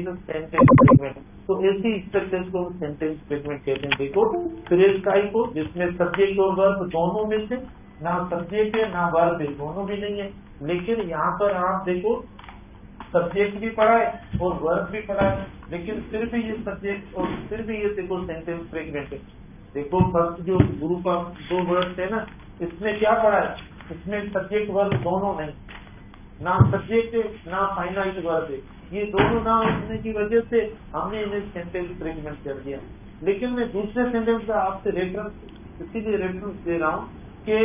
Is sentence fragment. तो ऐसी structure को सेंटेंस फ्रेगमेंट कहते हैं। देखो फ्रेज टाइप जिसमें सब्जेक्ट और वर्ब दोनों में से ना सब्जेक्ट है ना वर्ब है, दोनों भी नहीं है, लेकिन यहाँ पर आप देखो सब्जेक्ट भी पढ़ा है और वर्ब भी पढ़ा है, लेकिन फिर भी ये सब्जेक्ट और फिर भी ये देखो सेंटेंस फ्रेगमेंट है। देखो फर्स्ट जो ग्रुप ऑफ 2 वर्ड्स है ना, इसमें क्या पढ़ा है, इसमें सब्जेक्ट वर्ब दोनों नहीं, ना सब्जेक्ट है ना फाइनाइट वर्ब है, ये दोनों ना होने की वजह से हमने इन्हें सेंटेंस फ्रेगमेंट कर दिया। लेकिन मैं दूसरे सेंटेंस का आपसे रेफरेंस इसीलिए रेफरेंस दे रहा हूँ कि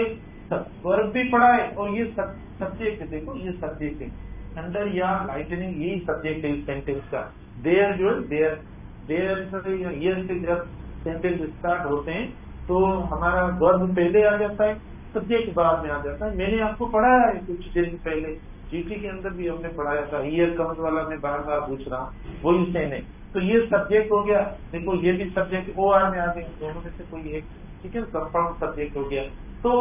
वर्ब भी पढ़ा है और ये सब्जेक्ट है। देखो ये सब्जेक्ट है, थंडर या लाइटनिंग यही सब्जेक्ट है इस सेंटेंस का। देयर जो है देयर से जब सेंटेंस स्टार्ट होते हैं तो हमारा वर्ब पहले आ जाता है, सब्जेक्ट बाद में आ जाता है। मैंने आपको पढ़ाया है कुछ दिन पहले, जीटी के अंदर भी हमने पढ़ाया था, हियर कम्स वाला मैं बार बार पूछ रहा हूँ, वही सेम है। तो ये सब्जेक्ट हो गया, देखो ये भी सब्जेक्ट ओ आर में आ गए, दोनों में से कोई एक, ठीक है, कंपाउंड सब्जेक्ट हो गया। तो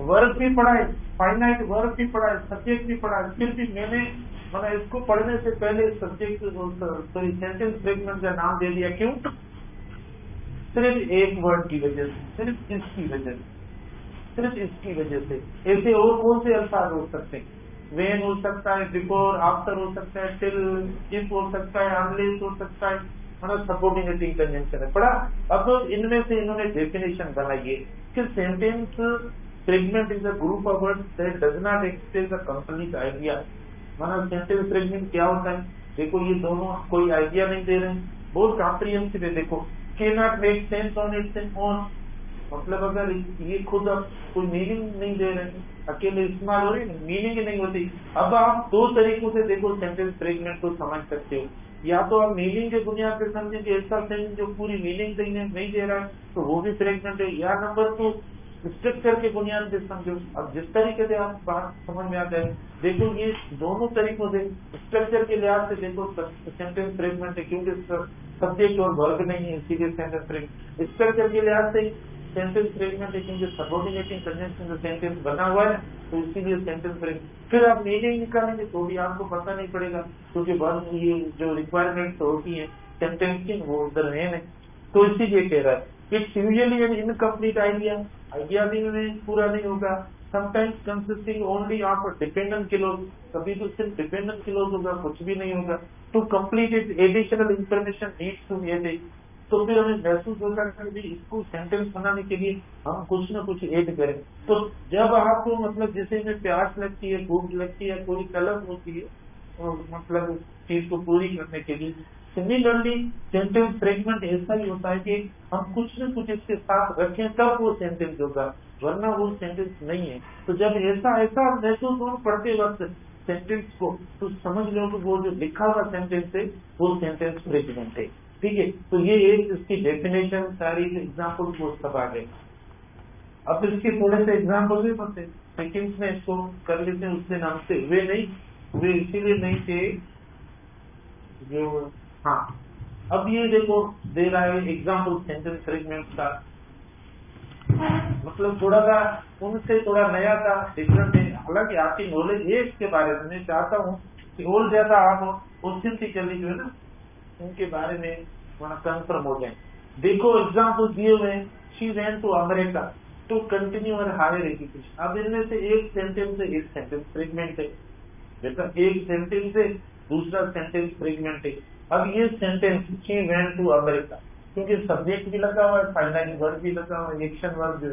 वर्ब भी पढ़ा है, फाइनाइट वर्ब भी पढ़ा है, सब्जेक्ट भी पढ़ा है, फिर भी मैंने इसको पढ़ने से पहले सब्जेक्ट सॉरी सेंटेंस फ्रेगमेंट का नाम दे दिया। क्यों? सिर्फ एक वर्ड की वजह से, सिर्फ इसकी वजह से। ऐसे और कौन से अल्फाज हो सकते हैं? वेन हो सकता है, बिफोर, आफ्टर हो सकता है, टिल, इफ हो सकता है, अनलेस हो सकता है, मतलब सपोर्टिंग कंजंक्शन है पढ़ा। अब इनमें से इन्होंने डेफिनेशन बनाई है कि sentence fragment is a group of words that does not express a complete idea. मतलब सेंटेंस फ्रेगमेंट क्या होता है? देखो ये दोनों कोई आइडिया नहीं दे रहे हैं, बहुत कॉम्प्रिहेंसिव है। देखो can not make sense on its own, मतलब अगर ये खुद अब कोई मीनिंग नहीं दे रहे, अकेले इस्तेमाल हो रही है, मीनिंग ही नहीं होती। अब आप 2 तरीकों से देखो सेंटेंस फ्रेगमेंट को समझ सकते हो। या तो आप मीनिंग के बुनियाद पर समझेंगे, ऐसा सेंटेंस जो पूरी मीनिंग नहीं दे रहा है तो वो भी फ्रेगमेंट है, या नंबर 2 स्ट्रक्चर के बुनियाद पे समझो। अब जिस तरीके से आप बात समझ में आता है, देखो ये दोनों तरीकों से स्ट्रक्चर के लिहाज से देखो सेंटेंस फ्रेगमेंट है, क्योंकि सब्जेक्ट और वर्ब नहीं है, इसीलिए सेंटेंस फ्रेगमेंट। स्ट्रक्चर के लिहाज से सेंटेंस फ्रेगमेंट है क्योंकि सबऑर्डिनेटिंग कंजंक्शन से सेंटेंस बना हुआ है, तो इसीलिए सेंटेंस फ्रेगमेंट। फिर आप मीनिंग निकालेंगे तो भी आपको पता नहीं पड़ेगा, क्योंकि वर्ब ये जो रिक्वायरमेंट होती है सेंटेंस की वो उधर है नहीं, तो इसीलिए कह रहा है it's usually N incomplete idea भी में पूरा नहीं होगा। Sometimes consisting only of dependent clause, कभी तो सिर्फ डिपेंडेंट क्लॉज होगा, कुछ भी नहीं होगा। To complete it additional information needs to be added, तो फिर हमें महसूस होगा कि इसको सेंटेंस बनाने के लिए हम कुछ ना कुछ ऐड करें। तो जब आपको मतलब जैसे में प्यास लगती है, भूख लगती है, पूरी तलब होती है मतलब उस चीज को पूरी करने के लिए, सिमिलरली सेंटेंस फ्रेगमेंट ऐसा ही होता है कि हम कुछ न कुछ इसके साथ रखें तब वो सेंटेंस होगा, वरना वो सेंटेंस नहीं है। तो जब ऐसा महसूस हो पढ़ते वक्त सेंटेंस को, तो समझ लो कि वो जो लिखा हुआ सेंटेंस है वो सेंटेंस फ्रेगमेंट है। ठीक है, तो ये एक इसकी डेफिनेशन, सारी एग्जाम्पल वो सब आ गए। अब इसके थोड़े से एग्जाम्पल भी बनते सेकेंड्स में इसको कर लेते हैं, उससे नाम से वे नहीं वे इसीलिए नहीं थे जो, हाँ अब ये देखो दे रहा है एग्जाम्पल सेंटेंस फ्रेगमेंट का, मतलब थोड़ा सा उनसे थोड़ा नया था, डिफरेंट है। हालांकि आपकी नॉलेज है इसके बारे में, मैं चाहता हूँ कि और ज्यादा आप ओथेंटिकली जो है ना उनके बारे में वहाँ कंफर्म हो जाए। देखो एग्जाम्पल दिए हुए हैं, she went to America to continue her higher education. अब इनमें से एक सेंटेंस है, एक सेंटेंस फ्रेगमेंट है बेटा, एक सेंटेंस है, दूसरा सेंटेंस फ्रेगमेंट है। अब ये sentence she went to America, क्योंकि सब्जेक्ट भी लगा हुआ है, फाइनाइट वर्ब भी लगा हुआ है, एक्शन वर्ब जो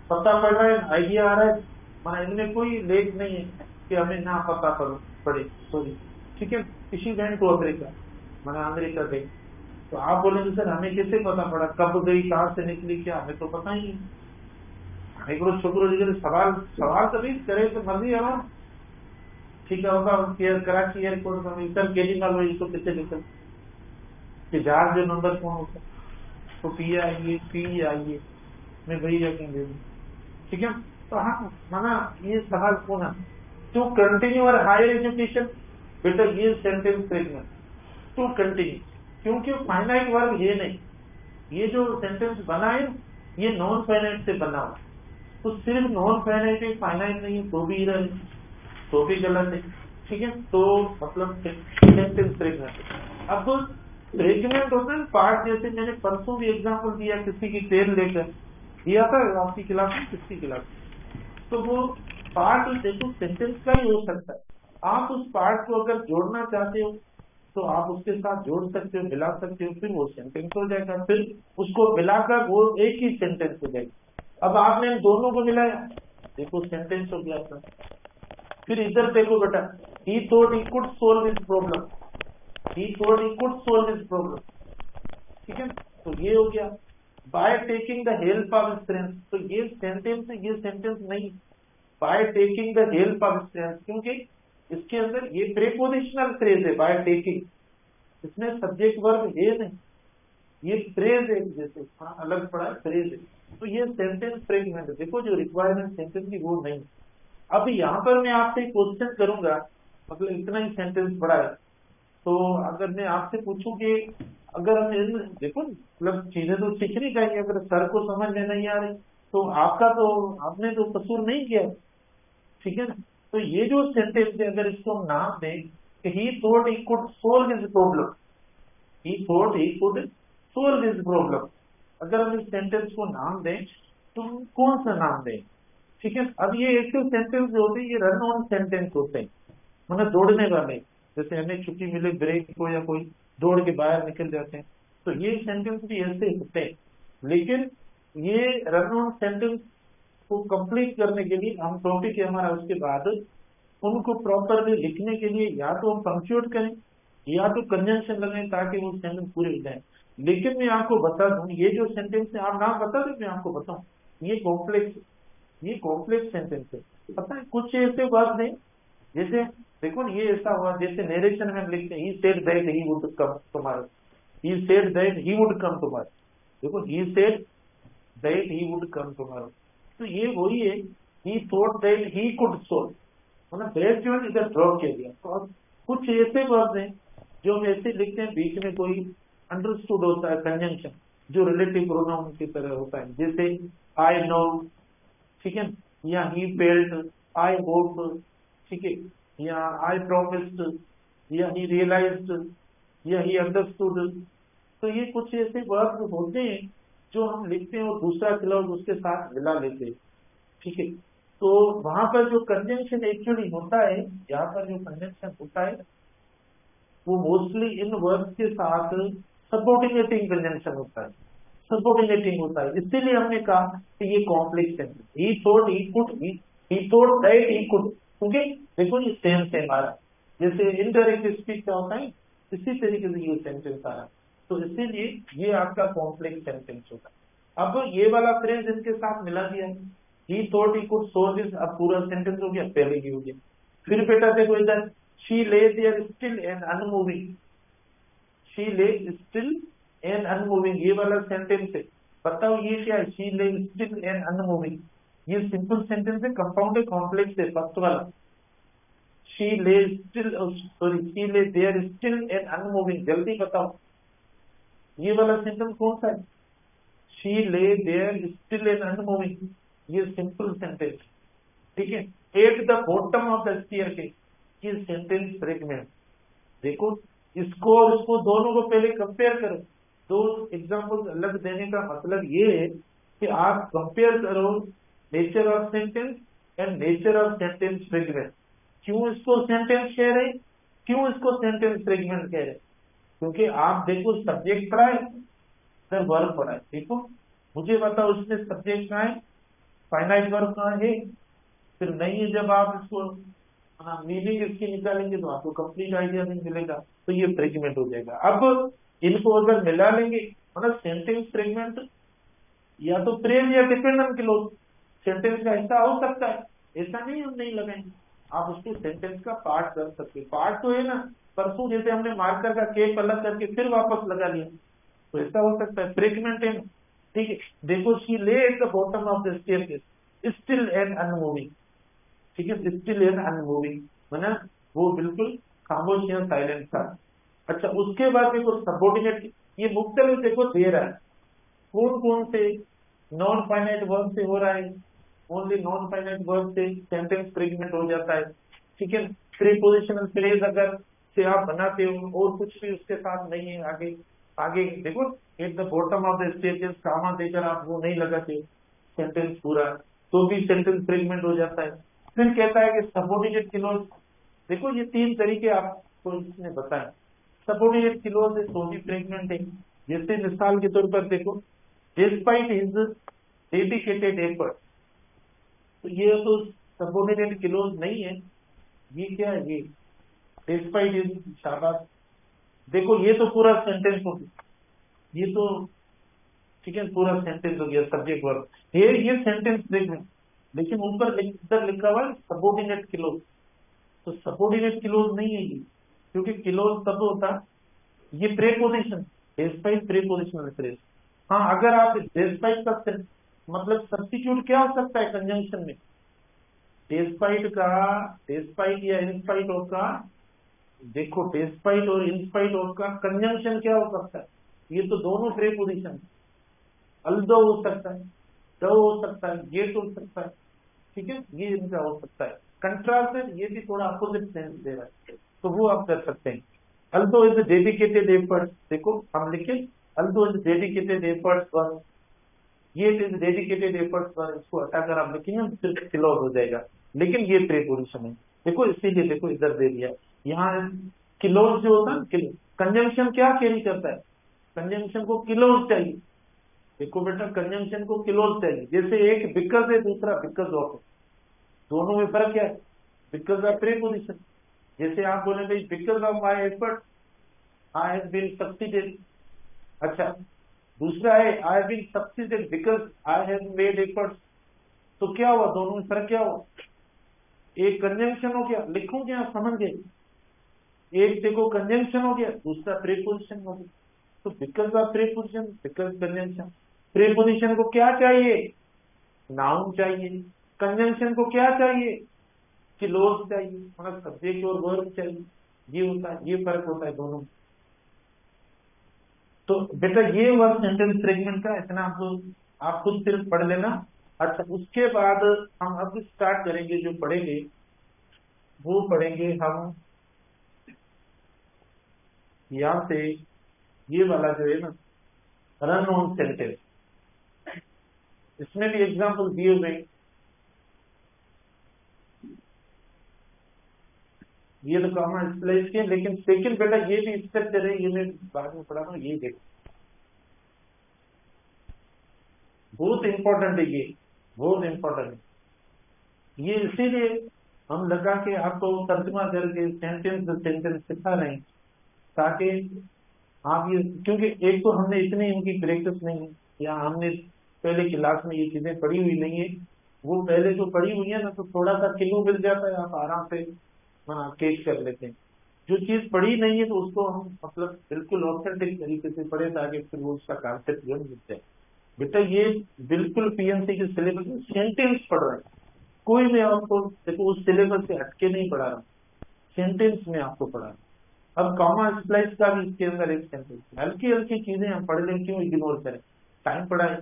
पता पड़ रहा है, आइडिया आ रहा है, माना इनमें कोई लेट नहीं है कि हमें ना पता पड़े, सॉरी ठीक है। शी वेंट टू अमेरिका माना अमेरिका गई, तो आप बोलेंगे सर हमें कैसे पता पड़ा, कब गई, कहाँ से निकली, क्या, हमें तो पता ही नहीं। एक छोकरो सवाल तो नहीं करे तो मर्जी है, ठीक है होगा कराची एयरपोर्ट में सर केली माल वही तो कितने निकल कि जहाज जो नंबर कौन होता तो पी आइए मैं वही जाके, ठीक है। तो हाँ माना ये सवाल कौन है, टू कंटिन्यू और हायर एजुकेशन बेटा, ये सेंटेंस फ्रेगमेंट टू कंटिन्यू, क्योंकि फाइनाइट वर्ब ये नहीं, ये जो सेंटेंस बना है ये नॉन फाइनाइट से बना हुआ, तो सिर्फ नॉन फाइनाइट है, फाइनाइट नहीं है तो भी इधर है, तो भी गलत है, ठीक है। तो मतलब सेंटेंस फ्रेगमेंट अब फ्रेगमेंट होता है पार्ट, जैसे मैंने परसों भी एग्जांपल दिया किसी की टेल लेकर दिया था आपकी क्लास में, किसकी क्लास में, तो वो पार्ट देखो सेंटेंस का ही हो सकता है। आप उस पार्ट को अगर जोड़ना चाहते हो तो आप उसके साथ जोड़ सकते हो, मिला सकते हो, फिर वो सेंटेंस हो जाएगा, फिर उसको मिलाकर वो एक ही सेंटेंस हो जाएगा। अब आपने इन दोनों को मिलाया, देखो सेंटेंस हो गया आपका। फिर इधर देखो बेटा, he thought he could solve this problem, he thought he could solve this problem, ठीक है, तो ये हो गया by taking the help of strength. तो ये सेंटेंस है, ये सेंटेंस नहीं, by taking the help of strength, क्योंकि इसके अंदर ये प्रेपोजिशनल फ्रेज है बाय टेकिंग, इसमें सब्जेक्ट वर्ब है नहीं, ये फ्रेज है, जैसे हाँ अलग पड़ा है फ्रेज है, तो ये सेंटेंस फ्रेगमेंट है। देखो जो रिक्वायरमेंट सेंटेंस की वो नहीं। अब यहाँ पर मैं आपसे क्वेश्चन करूंगा, मतलब इतना ही सेंटेंस पड़ा है, तो अगर मैं आपसे पूछूं कि अगर हम देखो मतलब चीजें तो सीखनी चाहिए, अगर सर को समझ में नहीं आ रही तो आपका तो आपने तो कसूर नहीं किया, ठीक है ना। तो ये जो सेंटेंस है अगर इसको हम नाम दें कि ही thought he could solve this problem, he thought he could solve this problem, अगर हम इस सेंटेंस को नाम दें तो हम कौन सा नाम दें, ठीक है। अब ये ऐसे सेंटेंस जो होते हैं ये रन ऑन सेंटेंस होते हैं, मतलब दौड़ने वाले, जैसे हमें छुट्टी मिले ब्रेक को या कोई दौड़ के बाहर निकल जाते हैं, तो ये सेंटेंस भी ऐसे होते हैं। लेकिन ये रन ऑन सेंटेंस को कंप्लीट करने के लिए हम टॉपिक है हमारा, उसके बाद उनको प्रॉपरली लिखने के लिए या तो हम पंक्चुएट करें या तो कंजंक्शन लगाएं ताकि वो सेंटेंस पूरे हो जाए। लेकिन मैं आपको बता दूं ये जो सेंटेंस है, आप नाम बता दें, मैं आपको बताऊं, ये कॉम्प्लेक्स सेंटेंस है। पता है कुछ ऐसे वर्ड हैं, जैसे देखो ना, ये ऐसा हुआ जैसे नरेशन में हम लिखते हैं he said that he would come tomorrow, he said that he would come tomorrow, देखो he said that he would come tomorrow, तो ये वही है, he thought that he could solve, मतलब दैट जो है इधर ड्रॉप किया गया। तो अब कुछ ऐसे वर्ड हैं जो हम ऐसे लिखते हैं बीच में कोई अंडरस्टूड होता है कंजंक्शन, जो रिलेटिव प्रोनाउन की तरह होता है, जैसे आई नो, ठीक है, या ही फेल्ट, आई होप, ठीक है, या आई प्रोमिस्ड, या ही रियलाइज्ड, या ही अंडरस्टूड। तो ये कुछ ऐसे वर्ड होते हैं जो हम लिखते हैं और दूसरा क्लॉज उसके साथ मिला लेते हैं, ठीक है। तो वहां पर जो कंजंक्शन एक्चुअली होता है, यहाँ पर जो कंजंक्शन होता है वो मोस्टली इन वर्ड्स के साथ सबऑर्डिनेटिंग कंजंक्शन होता है, सबऑर्डिनेटिंग होता है, इसीलिए हमने कहा कि ये complex sentence, he thought he could, he thought that he could, क्योंकि देखो ये सेम सेम आ रहा है, जैसे इनडायरेक्ट स्पीच का होता है इसी तरीके से ये सेंटेंस आ रहा है, तो इसीलिए ये आपका कॉम्प्लेक्स सेंटेंस होता है। अब ये वाला फ्रेज इनके साथ मिला दिया, ही thought he could solve this, अब पूरा सेंटेंस हो गया, पहले ही हो गया। फिर बेटा देखो इधर, she lay there still and unmoving, she lay still and unmoving, ये वाला सेंटेंस है, बताओ ये क्या है, she lay still and unmoving, ये सिंपल सेंटेंस है, कंपाउंड है, कॉम्प्लेक्स है, फर्स्ट वाला, she lay still, sorry she lay there still and unmoving, जल्दी बताओ ये वाला सेंटेंस कौन सा है, she lay there still and unmoving, ये सिंपल सेंटेंस, ठीक है। Eight the bottom of the staircase, ये सेंटेंस फ्रेगमेंट, देखो इसको और इसको दोनों को पहले कंपेयर करो, दो एग्जांपल अलग देने का मतलब ये है कि आप कंपेयर करो nature of sentence and nature of sentence fragment. क्यों इसको सेंटेंस कह रहे, क्यों इसको सेंटेंस फ्रेगमेंट कह रहे, क्योंकि आप देखो सब्जेक्ट पढ़ा है, फिर वर्ब पढ़ा है, देखो मुझे बताओ इसमें सब्जेक्ट कहाँ है, फाइनाइट वर्ब कहाँ है, फिर नहीं है, जब आप इसको मीनिंग इसकी निकालेंगे तो आपको कंप्लीट आइडिया नहीं मिलेगा, तो ये फ्रेगमेंट हो जाएगा। अब इनको अगर मिला लेंगे मतलब सेंटेंस फ्रेगमेंट या तो फ्रेज या डिपेंडेंट क्लोज सेंटेंस का हिस्सा हो सकता है, ऐसा नहीं हम नहीं लगाएंगे, आप उसको सेंटेंस का पार्ट कर सकते, पार्ट तो है ना, परसों जैसे हमने मार्कर का केप अलग करके फिर वापस लगा लिया, तो ऐसा हो सकता है, फ्रेगमेंट है ना, ठीक है। देखो शी ले eight the bottom of the staircase still and unmoving, ठीक है, स्टिल एंड अनमूविंग माना वो बिल्कुल खामोश या साइलेंट था। अच्छा उसके बाद देखो सबऑर्डिनेट, ये मुख्तलिफ देखो दे रहा है, कौन कौन से नॉन फाइनाइट वर्ब से हो रहा है, ओनली नॉन फाइनाइट वर्ब से सेंटेंस फ्रेगमेंट हो जाता है, ठीक है। प्रीपोजिशनल फ्रेज अगर से आप बनाते हो और कुछ भी उसके साथ नहीं है। आगे आगे देखो, at the bottom of the status comma देकर आप वो नहीं लगाते सेंटेंस पूरा, तो भी सेंटेंस फ्रेगमेंट हो जाता है। फिर कहता है कि सबऑर्डिनेट क्लॉज, देखो ये तीन तरीके आपको इसने बताए। सबऑर्डिनेट क्लॉज तो भी फ्रेगमेंट है। जैसे मिसाल के तौर पर देखो, डिस्पाइट हिज डेडिकेटेड एफर्ट, तो ये तो सबऑर्डिनेट क्लॉज नहीं है। ये क्या है? ये डिस्पाइट हिज, शाबाश। देखो ये तो पूरा सेंटेंस हो गया, ये तो ठीक है, पूरा सेंटेंस हो गया सब्जेक्ट वर्ब। ये सेंटेंस फ्रेगमेंट, लेकिन ऊपर इधर लिखा हुआ है सबऑर्डिनेट क्लॉज, तो सबऑर्डिनेट क्लॉज नहीं है ये, क्योंकि क्लॉज तब होता, ये प्रेपोजिशन, डिस्पाइट प्रेपोजिशनल फ्रेज। हाँ, अगर आप डिस्पाइट का मतलब सब्स्टिट्यूट क्या हो सकता है कंजंक्शन में, डिस्पाइट का, डिस्पाइट या इंस्पाइट ऑफ का, देखो डिस्पाइट और इंस्पाइट ऑफ का कंजंक्शन क्या हो सकता है, ये तो दोनों प्रेपोजिशन, अल्दो हो सकता है, दो हो सकता है, ये तो हो सकता है, ठीक है, ये इनका हो सकता है। कंट्रास्ट है, ये भी थोड़ा अपोजिट सेंस दे रहा है, तो वो आप कर सकते हैं। अल्दो इज डेडिकेटेड एफर्ट, देखो हम लिखे although is dedicated efforts one, ये इज डेडिकेटेड एफर्ट्स वन, इसको हटाकर आप लिखेंगे तो सिर्फ क्लॉज हो जाएगा, लेकिन ये प्रीपोजिशन है। देखो इसीलिए देखो इधर दे दिया, यहाँ क्लॉज जो होता है, कंजंक्शन क्या कैरी करता है, कंजंक्शन को क्लॉज चाहिए। देखो बेटा, कंजंक्शन को क्लोज चाहिए, जैसे एक बिकॉज है, दूसरा बिकॉज ऑफ है, दोनों में फर्क क्या है, बिकॉज ऑफ प्रीपोजिशन। जैसे आप बोले भाई because of my effort I have been succeeded, अच्छा, दूसरा है I have been succeeded because I have made efforts, तो क्या हुआ, दोनों में फर्क क्या हुआ, एक कंजंक्शन हो गया, लिखूं क्या, समझ गए, एक देखो कंजंक्शन हो गया, दूसरा प्रीपोजिशन हो गया, तो because of preposition, because conjunction. Preposition को क्या चाहिए, नाउन चाहिए, कंजंक्शन को क्या चाहिए, क्लोज चाहिए, मतलब सब्जेक्ट और वर्ब चाहिए, ये होता है, ये फर्क होता है दोनों। तो बेटा ये हुआ सेंटेंस फ्रेगमेंट का, इतना आप खुद सिर्फ पढ़ लेना। अच्छा, उसके बाद हम अब स्टार्ट करेंगे, जो पढ़ेंगे वो पढ़ेंगे हम यहाँ से, ये वाला जो है ना, रन ऑन सेंटेंस, इसमें भी एग्जाम्पल दिए हुए, ये तो कॉमन स्प्लाइस के, लेकिन सेकंड बेटा ये भी स्ट्रक्चर है, ये मैं बाद में पढ़ा रहा हूँ, ये देखो बहुत इंपॉर्टेंट है, ये बहुत इंपॉर्टेंट है, ये इसीलिए हम लगा के आपको तर्जुमा करके सेंटेंस सेंटेंस सिखा रहे हैं, ताकि आप ये, क्योंकि एक तो हमने इतनी इनकी प्रैक्टिस नहीं है, या हमने पहले क्लास में ये चीजें पढ़ी हुई नहीं है, वो पहले जो पढ़ी हुई है ना, तो थोड़ा सा क्लू मिल जाता है, आप आराम से कैच कर लेते हैं। जो चीज पढ़ी नहीं है तो उसको हम मतलब बिल्कुल ऑथेंटिक तरीके से पढ़े, ताकि फिर वो उसका कॉन्सेप्ट जो मिलता है। बेटा ये बिल्कुल पीएमसी के सिलेबस में सेंटेंस पढ़ रहे हैं, कोई मैं आपको देखो उस सिलेबस से हटके नहीं पढ़ा रहा, सेंटेंस में आपको पढ़ा रहा। अब कॉमा स्प्लाइस का भी इसके अंदर एक सेंटेंस, हल्की हल्की चीजें हम पढ़ लें, क्यों इग्नोर करें, टाइम पढ़ा है।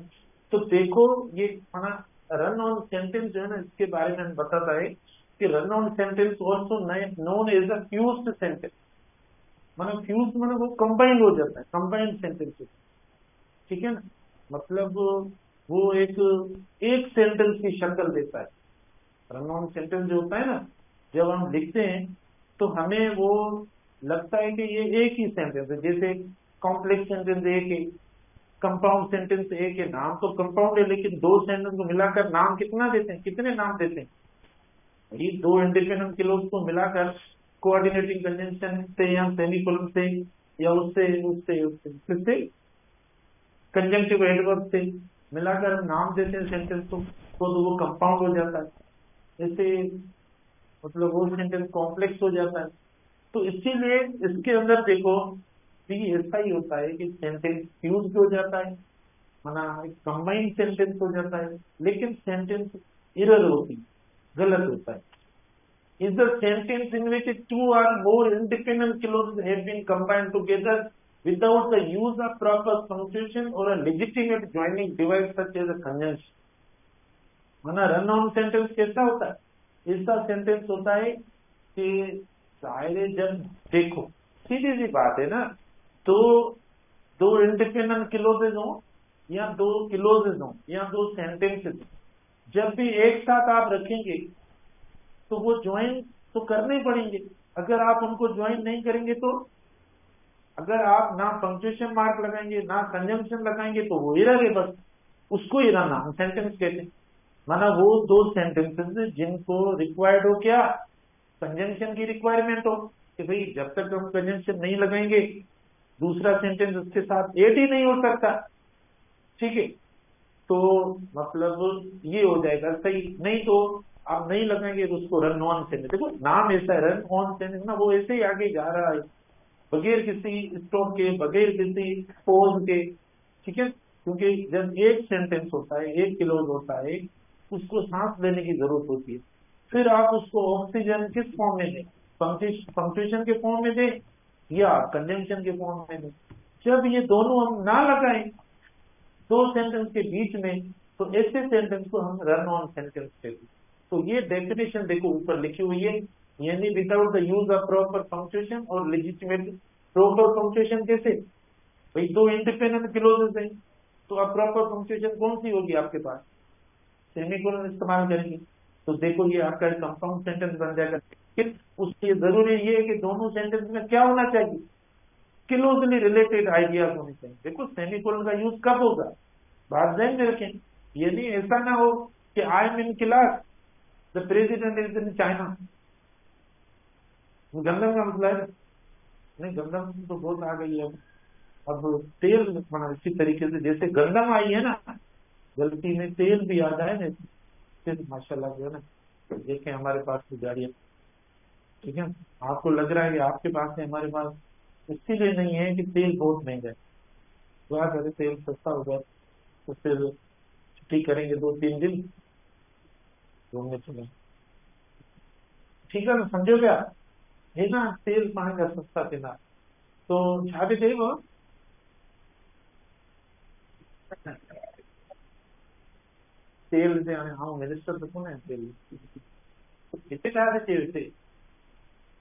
तो देखो ये रन ऑन सेंटेंस जो है ना, इसके बारे में बताता है कि run on sentence also known as a fused sentence, मतलब फ्यूज मतलब वो कंबाइंड हो जाता है, कंबाइंड सेंटेंस, ठीक है ना, मतलब वो एक सेंटेंस की शक्ल देता है। रन ऑन सेंटेंस जो होता है ना, जब हम लिखते हैं तो हमें वो लगता है कि ये एक ही सेंटेंस है, जैसे कॉम्प्लेक्स सेंटेंस एक है, कंपाउंड सेंटेंस एक है, नाम तो कंपाउंड है, लेकिन दो सेंटेंस को मिलाकर नाम कितना देते हैं, कितने नाम देते हैं, ये दो इंडिपेंडेंट क्लोज को मिलाकर कोऑर्डिनेटिंग कंजंक्शन से या सेमीकोलन से या उससे उससे उससे किससे, कंजंक्टिव एडवर्ब से मिलाकर हम नाम देते हैं सेंटेंस को, तो वो कंपाउंड हो जाता है, जैसे मतलब वो सेंटेंस कॉम्प्लेक्स हो जाता है। तो इसीलिए इसके अंदर देखो भी ऐसा ही होता है कि सेंटेंस फ्यूज हो जाता है, माना एक कंबाइंड सेंटेंस हो जाता है, लेकिन सेंटेंस एरर होती, गलत होता है। is the sentence in which two or more independent clauses have been combined together without the use of proper punctuation or a legitimate joining device such as a conjunction। माना run on sentence कैसा होता है, ऐसा sentence होता है कि सारे जब देखो, सीधी सी बात है ना, तो दो इंडिपेंडेंट क्लोजेज हो या दो क्लोजेज हो या दो सेंटेंसेस, जब भी एक साथ आप रखेंगे तो वो ज्वाइन तो करने ही पड़ेंगे। अगर आप उनको ज्वाइन नहीं करेंगे तो, अगर आप ना पंक्चुएशन मार्क लगाएंगे ना कंजंक्शन लगाएंगे तो वो एरर है बस, उसको एरर ना हम सेंटेंस कहते हैं। माना वो दो सेंटेंसेस जिनको रिक्वायर्ड हो क्या, कंजंक्शन की रिक्वायरमेंट हो, कि भाई जब तक हम कंजंक्शन नहीं लगाएंगे दूसरा सेंटेंस उसके साथ एड ही नहीं हो सकता, ठीक है। तो मतलब ये हो जाएगा सही, नहीं तो आप नहीं लगाएंगे तो उसको रन ऑन सेंटेंस, देखो नाम ऐसा है रन ऑन सेंटेंस ना, वो ऐसे ही आगे जा रहा है बगैर किसी स्टॉप के, बगैर किसी पोज के, ठीक है। क्योंकि जब एक सेंटेंस होता है, एक क्लोज होता है, उसको सांस लेने की जरूरत होती है। फिर आप उसको ऑक्सीजन किस फॉर्म में दें, पंक्चुएशन के फॉर्म में दें या कंजंक्शन के फॉर्म में दें। जब ये दोनों हम ना लगाएं दो सेंटेंस के बीच में, तो ऐसे सेंटेंस को हम रन ऑन सेंटेंस कहते हैं। तो ये डेफिनेशन देखो ऊपर लिखी हुई है, यानी without the use of proper punctuation और लेजिटिमेट। प्रॉपर पंक्चुएशन कैसे, भाई दो इंडिपेंडेंट क्लोजेस हैं, तो अब प्रॉपर पंक्चुएशन कौन सी होगी आपके पास, सेमीकोलन इस्तेमाल करेंगे, तो देखो ये आपका कंपाउंड सेंटेंस बन जाएगा। लेकिन उसके जरूरी ये है कि दोनों सेंटेंस में क्या होना चाहिए, क्लोजली रिलेटेड आइडियाज होने चाहिए। देखो सेमीकोलन का यूज कब होगा, बात ध्यान में रखें, ये नहीं ऐसा ना हो कि I am in class, the president is in China, गंदम का मतलब है नहीं, गंदम तो बहुत आ गई है अब तेल बना इसी तरीके से जैसे गंदम आई है ना, गलती में तेल भी आ जाए ना, फिर माशाल्लाह जो है ना, देखें हमारे पास तो गाड़ियां, ठीक है। आपको लग रहा है कि आपके पास है, हमारे पास इसीलिए नहीं है कि तेल बहुत महंगा है, दुआ करे तेल सस्ता हो जाए तो फिर छुट्टी करेंगे 2-3 दिन घूमने चले, ठीक है ना, समझो क्या है ना, तेल महंगा सस्ता देना, तो यहाँ पे थे वो तेल से आने, हाँ मिनिस्टर तो कौन है तेल, कितने चाह रहे थे,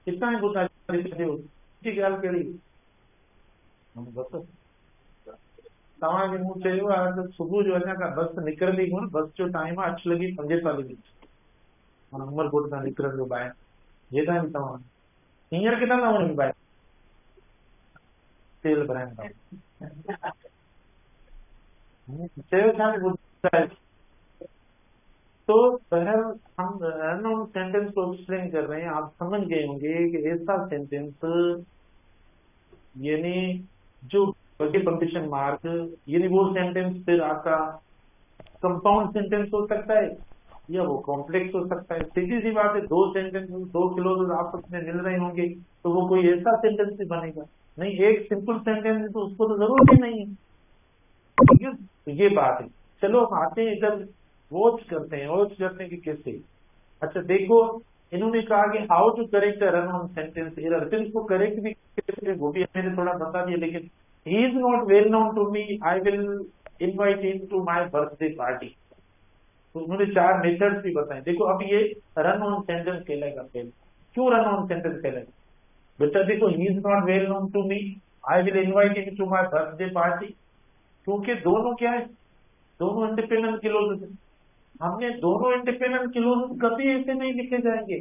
कितना है गुस्सा देते हो, ठीक है करी हम बस तव्हांखे मूं चयो आहे त सुबुह जो अञा का बस निकिरंदी कोन, बस जो टाइम आहे 8:45 माना उमरकोट खां निकिरंदो ॿाहिरि, जे टाइम तव्हां हींअर किथां था वञो ॿाहिरि तेल भराइण था, चयो छा ने ॿुधाए। तो बहरहाल हम रन ऑन सेंटेंस को एक्सप्लेन कर रहे हैं, आप समझ गए होंगे कि ऐसा सेंटेंस यानी जो बगैर पंक्चुएशन मार्क, यानी वो सेंटेंस फिर आपका कंपाउंड सेंटेंस हो सकता है या वो कॉम्प्लेक्स हो सकता है। सीधी सी बात है, दो सेंटेंस दो क्लोज आपस में मिल रहे होंगे तो वो कोई ऐसा सेंटेंस ही बनेगा नहीं, एक सिंपल सेंटेंस है तो उसको तो जरूरत ही नहीं है, ठीक है। तो ये बात है। चलो हम आते हैं इधर, वॉच करते हैं, वॉच करते हैं कि कैसे। अच्छा देखो, इन्होंने कहा कि how to correct run on sentence error, फिर इसको करेक्ट भी कैसे वो भी मैंने थोड़ा बता दिया, लेकिन he is not well known to me, I will invite him to my birthday party. तो उन्होंने 4 मेथड्स भी बताए। देखो अब ये रन ऑन सेंटेंस कहलाएगा पहले, क्यों रन ऑन सेंटेंस कहलाएगा बेटा, देखो he is not well known to me, I will invite him to my birthday party, क्योंकि दोनों क्या है, दोनों इंडिपेंडेंट क्लोज है। हमने दोनों इंडिपेंडेंट क्लोज कभी ऐसे नहीं लिखे जाएंगे,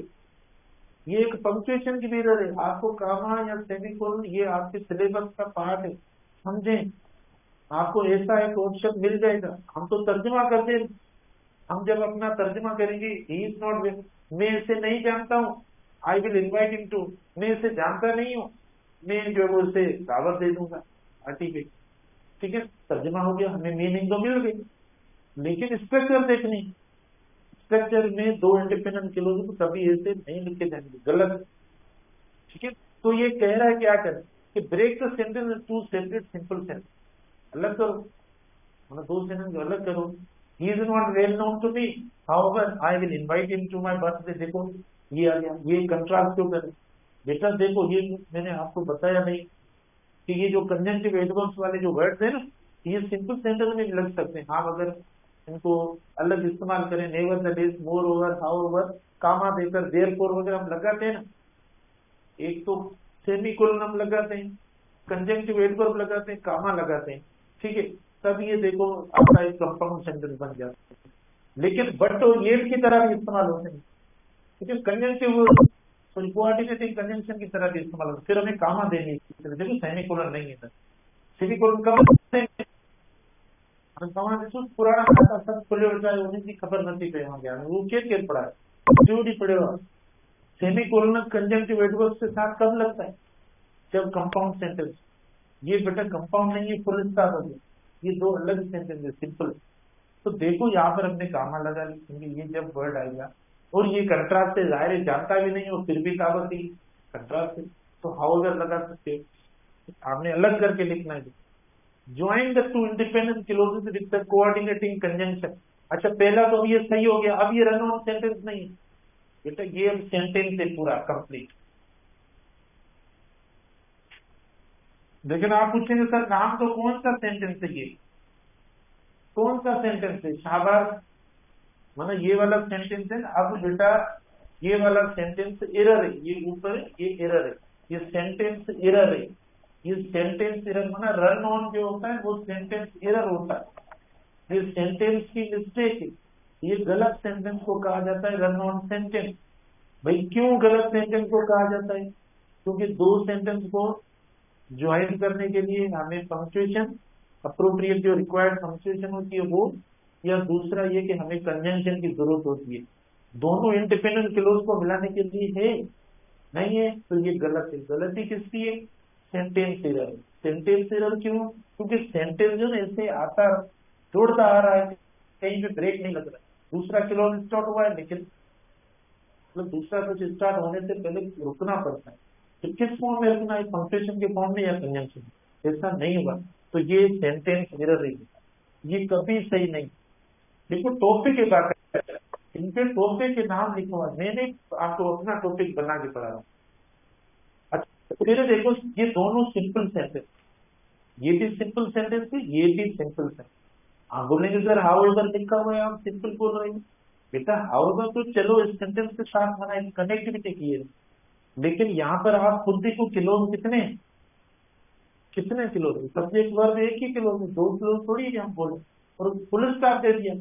ये एक पंक्चुएशन की भी एरर है। आपको कामा या सेमीकोलन ये आपके सिलेबस का पार्ट है, समझें। आपको ऐसा एक ऑप्शन मिल जाएगा, हम तो तर्जुमा करते हैं, हम जब अपना तर्जुमा करेंगे ही इज नॉट वेल, मैं इसे नहीं जानता हूँ, I will invite him to, मैं इसे जानता नहीं हूँ, मैं जो है वो इसे दावत दे दूंगा पार्टी पे, ठीक है। तर्जुमा हो गया, हमें मीनिंग तो मिल गई, लेकिन स्ट्रक्चर देखनी, स्ट्रक्चर में दो इंडिपेंडेंट क्लोज को कभी ऐसे नहीं लिखे जाएंगे, गलत, ठीक है। तो ये कह रहा है क्या करें कि break the sentence to separate simple sentence, अलग करो, मतलब दो सेंटेंस अलग करो। He is not well known to me, however I will invite him to my birthday, देखो ये आ गया, ये कंट्रास्ट क्यों करें बेटा, देखो ये मैंने आपको बताया नहीं कि ये जो कंजंक्टिव एडवर्ब्स वाले जो वर्ड्स है ना, ये सिंपल सेंटेंस में भी लग सकते हैं। आप अगर इनको अलग इस्तेमाल करें, never that is, moreover, however, comma देकर, देयरफॉर वगैरह हम लगाते हैं ना, एक तो सेमीकोलन हम लगाते हैं, कंजंक्टिव एडवर्ब लगाते हैं, कामा लगाते हैं, ठीक है, तब ये देखो आपका एक कंपाउंड सेंटेंस बन जाता है। लेकिन बट और येट की तरह भी इस्तेमाल होते हैं, ठीक है, कंजंक्टिव कोऑर्डिनेटिंग कंजंक्शन की तरह भी इस्तेमाल होते हैं, फिर हमें कामा देनी है, देखो सेमीकोलन नहीं है, सेमीकोलन कब पुराना खाता सब खुले हो जाए उन्हें की खबर नहीं पे वहां गया वो केर पड़ा है जो नहीं पड़ेगा। सेमीकोलन कंजंक्टिव एडवर्ब के साथ कब लगता है, जब कंपाउंड सेंटेंस, ये बेटा कंपाउंड नहीं है, फुल स्टॉप हो गया, ये दो अलग सेंटेंस है, सिंपल। तो देखो यहाँ पर हमने कामा लगा ली, क्योंकि ये जब वर्ड आएगा और ये कंट्रास्ट से जाहिर है जानता भी नहीं हो फिर भी काबत ही कंट्रास्ट है, तो हाउएवर लगा सकते हो, आपने अलग करके लिखना है। Join the two independent clauses with the coordinating conjunction. अच्छा पहला तो ये सही हो गया, अब ये रन ऑन सेंटेंस नहीं है बेटा, ये अब सेंटेंस है पूरा कंप्लीट। लेकिन आप पूछेंगे सर नाम तो कौन सा सेंटेंस है, ये कौन सा सेंटेंस है, शाबाश, मतलब ये वाला सेंटेंस है। अब बेटा ये वाला सेंटेंस एरर है, ये ऊपर ये एरर है, ये सेंटेंस एरर है, ये सेंटेंस एरर माना रन ऑन जो होता है वो सेंटेंस एरर होता है, ये सेंटेंस की मिस्टेक है, ये गलत सेंटेंस को कहा जाता है रन ऑन सेंटेंस। भाई क्यों गलत सेंटेंस को कहा जाता है, क्योंकि दो सेंटेंस को ज्वाइन करने के लिए हमें पंक्चुएशन अप्रोप्रिएट जो रिक्वायर्ड पंक्चुएशन होती है वो, या दूसरा ये कि हमें कंजंक्शन की जरूरत होती है, दोनों इंडिपेंडेंट क्लोज को मिलाने के लिए है नहीं है, तो ये गलत है। गलती किसकी है, सेंटेंस एरर। सेंटेंस एरर क्यों, क्योंकि सेंटेंस जो है ऐसे आता जोड़ता आ रहा है, कहीं पे ब्रेक नहीं लग रहा है, दूसरा क्लोज स्टार्ट हुआ है लेकिन मतलब दूसरा कुछ स्टार्ट होने से पहले रुकना पड़ता है, तो किस फॉर्म में रुकना है, पंक्चुएशन के फॉर्म में या कंजंक्शन, ऐसा नहीं होगा, तो ये सेंटेंस एरर है, ये कभी सही नहीं। देखो टॉपिक के बात, इनके टॉपिक के नाम लिखो, मैंने आपको अपना टॉपिक बना के पढ़ा रहा हूँ। अच्छा फिर देखो ये दोनों सिंपल सेंटेंस, ये भी सिंपल सेंटेंस है, ये भी सिंपल सेंटेंस। आप बोलेंगे सर हाउएवर लिखा हुआ है आप सिंपल बोल रहे हैं, बेटा हाउएवर तो चलो इस सेंटेंस के साथ मैंने कनेक्टिविटी की है, लेकिन यहाँ पर आप खुद देखो क्लोज कितने कितने क्लोज, सब्जेक्ट वर्ब एक ही क्लोज में, दो क्लोज थोड़ी है हम बोले, और फुल स्टॉप दे दिया,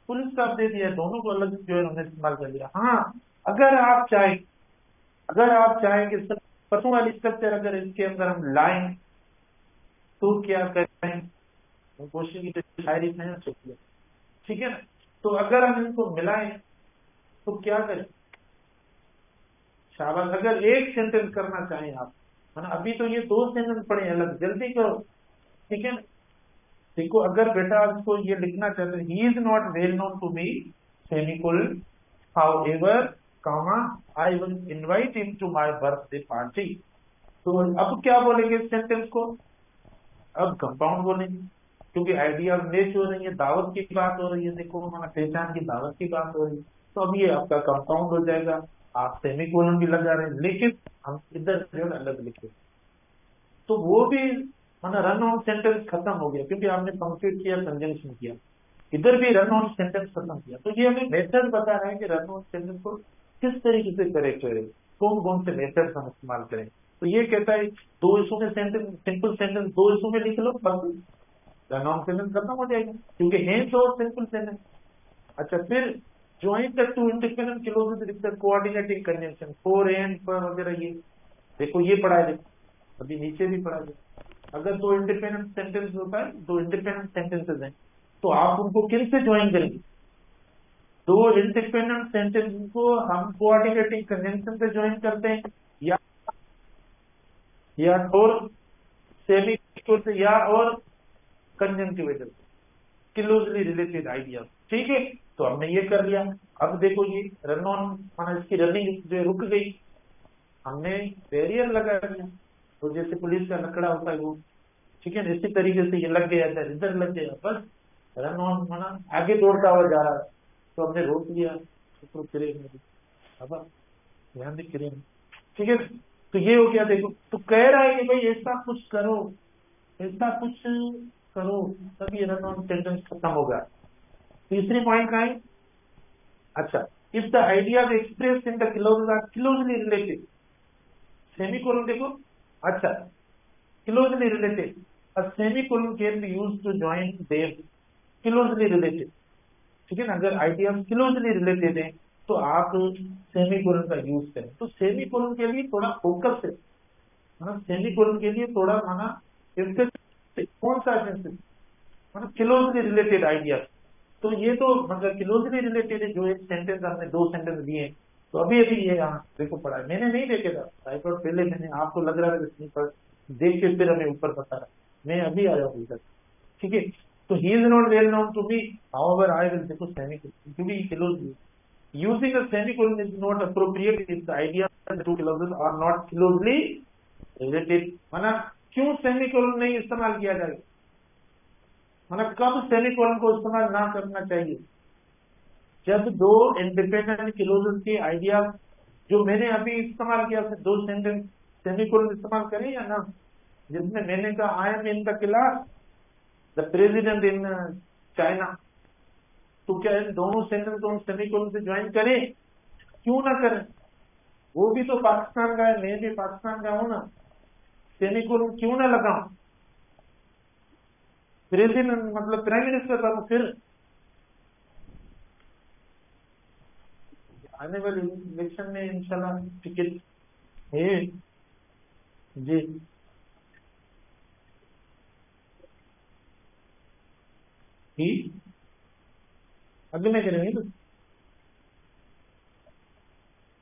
फुल स्टॉप दे दिया, दोनों को अलग जो है उन्होंने इस्तेमाल कर लिया। हाँ अगर आप चाहें, अगर आप चाहें कि सब पशु वाली स्ट्रक्चर अगर इसके अंदर हम लाएं तो क्या करें, कोशिश की शायरी में सोचिए, ठीक है ना, तो अगर हम इनको मिलाएं तो क्या करें, शाबाश, अगर एक सेंटेंस करना चाहें आप, है ना, अभी तो ये दो सेंटेंस पढ़े अलग, जल्दी करो, ठीक है ना। देखो अगर बेटा आपको ये लिखना चाहते हैं, he is not well known to me semicolon however comma I will invite him to my birthday party, तो अब क्या बोलेंगे इस सेंटेंस को, अब कंपाउंड बोलेंगे, क्योंकि आइडिया मैच हो रही है, दावत की बात हो रही है, देखो हमारा पहचान की दावत की बात हो रही है, तो अब ये आपका कंपाउंड हो जाएगा, आप सेमीकोलन भी लगा रहे हैं लेकिन हम इधर जो है अलग लिखे, तो वो भी माना रन ऑन सेंटेंस खत्म हो गया, क्योंकि आपने पंक्चुएट किया कंजंक्शन किया, इधर भी रन ऑन सेंटेंस खत्म किया। तो ये हमें मेथड बता रहा है कि रन ऑन सेंटेंस को किस तरीके से करेक्ट करें, कौन कौन से मेथड हम इस्तेमाल करें। तो ये कहता है दो इशू में सेंटेंस, सिंपल सेंटेंस दो इशू में लिख लो, बस रन ऑन सेंटेंस खत्म हो जाएगा, क्योंकि है तो सिंपल सेंटेंस। अच्छा फिर join the two independent clauses with the coordinating conjunction, for and पर वगैरह, ये देखो ये पढ़ा है, देखो अभी नीचे भी पढ़ा है, अगर दो इंडिपेंडेंट सेंटेंस होता है, दो इंडिपेंडेंट सेंटेंसेस हैं, तो आप उनको किन से ज्वाइन करेंगे, दो इंडिपेंडेंट सेंटेंस को हम कोऑर्डिनेटिंग कंजंक्शन से ज्वाइन करते हैं, या और सेमी से, या और कंजंक्टिवेटर क्लोजली रिलेटेड आइडिया, ठीक है, तो हमने ये कर लिया। अब देखो ये रन ऑन माना इसकी रनिंग जो रुक गई, हमने बैरियर लगा दिया, तो जैसे पुलिस का लकड़ा होता है वो, ठीक है, इसी तरीके से ये लग गया था, इधर लग गया, बस रन ऑन माना आगे दौड़ता हुआ जा रहा है, तो हमने रोक लिया, तो अब ध्यान दे, ठीक है, तो ये हो गया। देखो तो कह रहा है कि भाई ऐसा कुछ करो, ऐसा कुछ करो, तब ये रन ऑन सेंटेंस खत्म होगा। तीसरी पॉइंट का है, अच्छा if the idea express in the clause are closely related, semicolon देखो, अच्छा, closely related, a semicolon can be used to join them, closely related, ठीक है ना। अगर आइडिया क्लोजली रिलेटेड है तो आप सेमीकोलन का यूज करें। तो सेमीकोलन के लिए थोड़ा फोकस है, मतलब सेमीकोलन के लिए थोड़ा माना emphasis, कौन सा emphasis, मतलब क्लोजली रिलेटेड आइडिया। तो ये तो मतलब क्लोजली रिलेटेड है, जो एक सेंटेंस हमने 2 सेंटेंस दिए, तो अभी अभी ये यहाँ देखो पढ़ा है, मैंने नहीं देखे था राइट, पहले मैंने आपको लग रहा है पर देख के फिर हमें ऊपर बता रहा, मैं अभी आया हूँ इधर, ठीक है। तो he is not well known to me, however I will देखो सेमीकोलन, क्योंकि closely using a semicolon is not appropriate if the idea and the two clauses are not closely related। माना क्यों सेमीकोलन नहीं इस्तेमाल किया जाए, माना कब सेमीकोलन को इस्तेमाल ना करना चाहिए, जब 2 इंडिपेंडेंट क्लोजेस के आइडिया जो मैंने अभी इस्तेमाल किया, 2 सेंटेंस सेमीकोलन इस्तेमाल करें या ना, जिसमें मैंने कहा I am in the class, the president in China, तो क्या इन दोनों सेंटेंस को हम सेमीकोलन से ज्वाइन करें, क्यों ना करें, वो भी तो पाकिस्तान का है, मैं भी पाकिस्तान का हूं ना, सेमीकोलन क्यों ना लगाऊं, प्रेसिडेंट मतलब प्राइम मिनिस्टर का, फिर आने वाले इलेक्शन में इंशाल्लाह टिकट है जी। अगले में करेंगे तो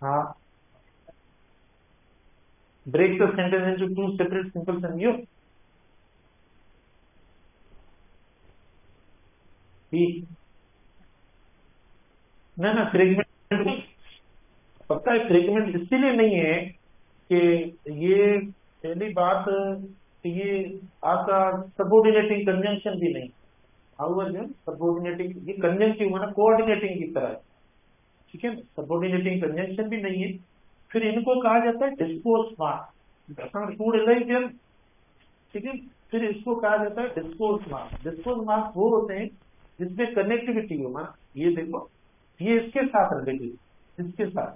हाँ, break the sentence into 2 separate simple sentence, ना फ्रेगमेंट, पक्का है फ्रेगमेंट इसीलिए नहीं है कि ये पहली बात, ये आपका सबऑर्डिनेटिंग कंजंक्शन भी नहीं, सबऑर्डिनेटिंग ये कंजंक्टिव माना कोऑर्डिनेटिंग की तरह है, ठीक है, सबऑर्डिनेटिंग कंजंक्शन भी नहीं है। फिर इनको कहा जाता है डिस्कोर्स मार्क, टू रिलेशन, ठीक है। फिर इसको कहा जाता है डिस्कोर्स मार्क। डिस्कोर्स मार्क वो होते हैं जिसमें कनेक्टिविटी हो, माना ये देखो ये इसके साथ रिलेटेड, इसके साथ,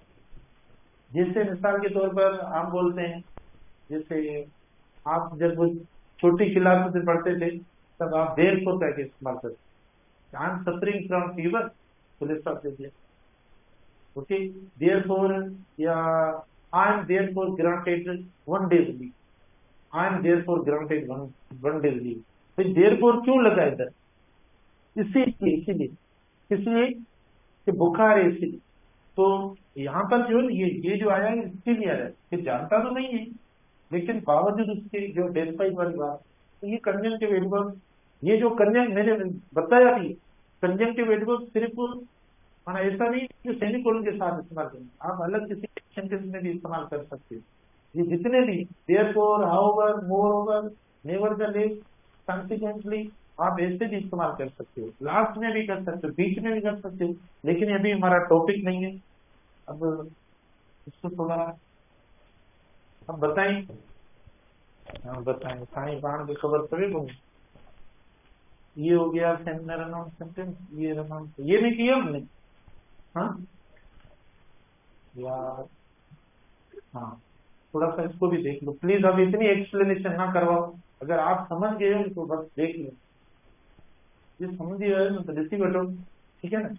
जैसे मिसाल के तौर पर आप बोलते हैं, जैसे आप जब छोटी क्लास से पढ़ते थे तब आप देर को क्या इस्तेमाल करते, I am suffering from fever, police stop दे दिया, ओके, देयर फॉर, या I am therefore granted 1 days leave, I am therefore granted 1 days leave, तो देयर फॉर क्यों लगा इधर, इसीलिए इसलिए कि बुखार है इसीलिए। तो यहाँ पर जो ये जो आया है इसीलिए आया है, ये जानता तो नहीं है लेकिन बावजूद उसके जो डेस्पाइट वाली बात, तो ये कंजंक्टिव एडवर्ब, ये जो कंजंक्ट मैंने बताया भी, कंजंक्टिव एडवर्ब सिर्फ माना ऐसा नहीं जो सेमीकोलन के साथ इस्तेमाल करें, आप अलग किसी सेंटेंस में भी इस्तेमाल कर सकते हो। ये जितने भी therefore, however, moreover, nevertheless, consequently, आप ऐसे भी इस्तेमाल कर सकते हो, लास्ट में भी कर सकते हो, बीच में भी कर सकते हो, लेकिन अभी हमारा टॉपिक नहीं है। अब इसको थोड़ा हम बताएं, हाँ बताएं, साई बाण की खबर पड़े को, ये हो गया रन सेंटेंस, ये रन ये नहीं किया हमने, हाँ यार, हाँ थोड़ा सा इसको भी देख लो प्लीज, अब इतनी एक्सप्लेनेशन ना करवाओ, अगर आप समझ गए हो तो बस देख लो, ये समझ गए हो तो जैसी बैठो, ठीक है ना।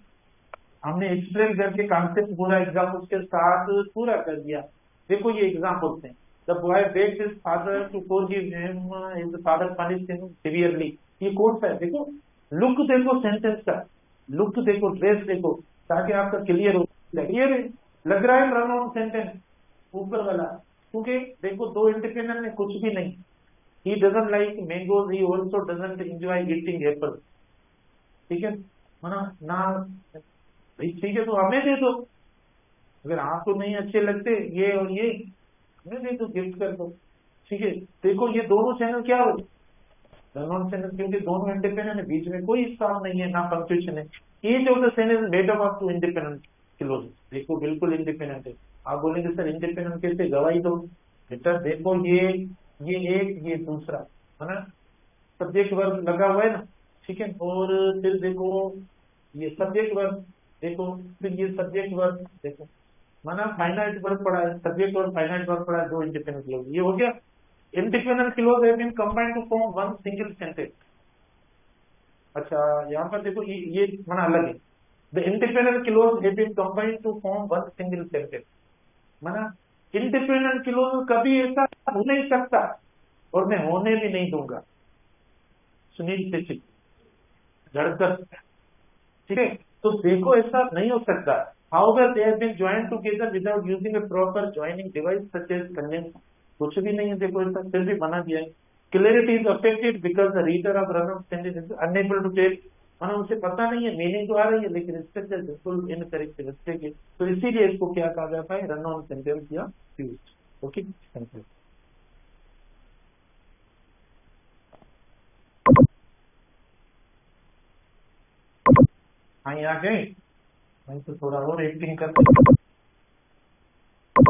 हमने एक्सप्लेन करके कॉन्सेप्ट पूरा एग्जाम्पल के साथ पूरा कर दिया। देखो ये एग्जाम्पल्स हैं, the boy begged his father to forgive him, his father punished him severely, ये कौन सा है, देखो लुक देखो सेंटेंस का, लुक देखो, ड्रेस देखो, ताकि आपका क्लियर हो, क्लियर है, लग रहा है रन ऑन सेंटेंस ऊपर वाला, क्योंकि देखो 2 इंडिपेंडेंट में कुछ भी नहीं, he doesn't like mangoes, he also doesn't enjoy eating Apple, ठीक है ना ठीक है, तो हमें दे दो, अगर आपको नहीं अच्छे लगते ये और ये, हमें दे दो, गिफ्ट कर दो, ठीक है। देखो ये दोनों चैनल क्या हो, नॉन चैनल, क्योंकि दोनों इंडिपेंडेंट है, बीच में कोई स्टॉप नहीं है, ना पंक्चुएशन है, each of the sentence made up of 2 independent clause, देखो बिल्कुल इंडिपेंडेंट है। आप बोलेंगे सर इंडिपेंडेंट कैसे, गवाही दो, बेटा देखो ये एक, ये दूसरा, है ना, सब्जेक्ट वर्ब लगा हुआ है ना, ठीक है, और फिर देखो ये सब्जेक्ट वर्ब, देखो फिर ये सब्जेक्ट वर्ब, देखो माना फाइनाइट वर्ब पढ़ा है, सब्जेक्ट और फाइनाइट वर्ब पढ़ा है, दो इंडिपेंडेंट क्लोज, ये हो गया। Independent clause have been combined to form one single sentence. अच्छा यहाँ पर देखो ये माना अलग है। The independent clause have been combined to form one single sentence. माना इंडिपेंडेंट क्लोज कभी ऐसा हो नहीं सकता और मैं होने भी नहीं दूंगा। सुनील शेट्टी, धड़कन, ठीक है। तो देखो ऐसा नहीं हो सकता। However they have been joined together without using a proper joining device such as conjunction. कुछ भी नहीं है देखो ऐसा, फिर भी बना दिया है। Clarity is affected because the reader of run of sentence is unable to tell, माना उसे पता नहीं है, मीनिंग तो आ रही है लेकिन स्ट्रक्चर बिल्कुल इनकरेक्ट है, तो इसीलिए इसको क्या कहा जाता है, रन ऑन सेंटेंस या फ्यूज। Okay, thank you. हाँ, ये आ गए। मैं तो थोड़ा और एक्टिंग कर